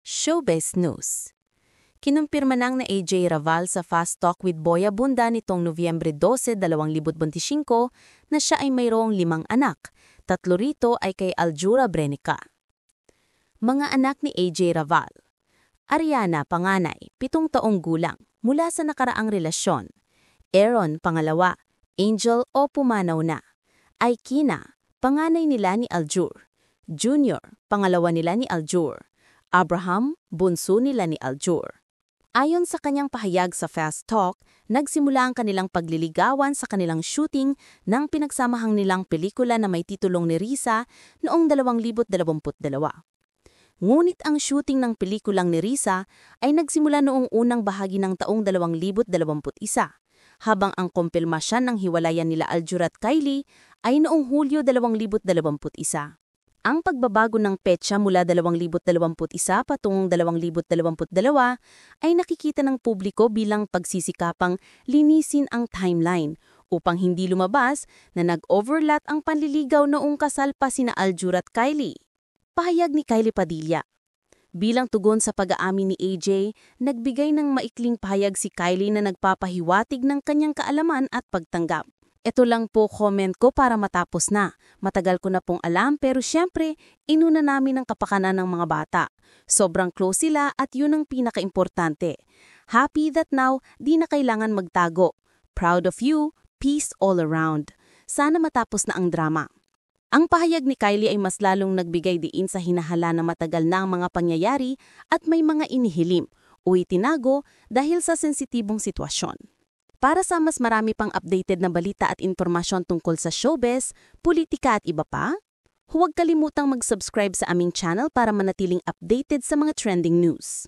Showbiz News. Kinumpirma ng na AJ Raval sa Fast Talk with Boy Abunda nitong Nobyembre 12, 2025 na siya ay mayroong 5 anak. 3 rito ay kay Aljura Brenica. Mga anak ni AJ Raval. Ariana, panganay, 7 taong gulang, mula sa nakaraang relasyon. Aaron, pangalawa, Angel o pumanaw na. Aikina, panganay nila ni Aljur. Junior, pangalawa nila ni Aljur. Abraham, bunso nila ni Aljur. Ayon sa kanyang pahayag sa Fast Talk, nagsimula ang kanilang pagliligawan sa kanilang shooting ng pinagsamahang nilang pelikula na may titulong ni Risa noong 2022. Ngunit ang shooting ng pelikulang ni Risa ay nagsimula noong unang bahagi ng taong 2021, habang ang kumpirmasyon ng hiwalayan nila Aljur at Kylie ay noong Hulyo 2021. Ang pagbabago ng petsa mula 2021 patungong 2022 ay nakikita ng publiko bilang pagsisikapang linisin ang timeline upang hindi lumabas na nag-overlap ang panliligaw noong kasal pa sina Aljur at Kylie. Pahayag ni Kylie Padilla. Bilang tugon sa pag-aamin ni AJ, nagbigay ng maikling pahayag si Kylie na nagpapahiwatig ng kanyang kaalaman at pagtanggap. Ito lang po comment ko para matapos na. Matagal ko na pong alam pero syempre, inuna namin ang kapakanan ng mga bata. Sobrang close sila at yun ang pinaka-importante. Happy that now, di na kailangan magtago. Proud of you, peace all around. Sana matapos na ang drama. Ang pahayag ni Kylie ay mas lalong nagbigay diin sa hinahala na matagal na ang mga pangyayari at may mga inihilim o itinago dahil sa sensitibong sitwasyon. Para sa mas marami pang updated na balita at impormasyon tungkol sa showbiz, politika at iba pa, huwag kalimutang mag-subscribe sa aming channel para manatiling updated sa mga trending news.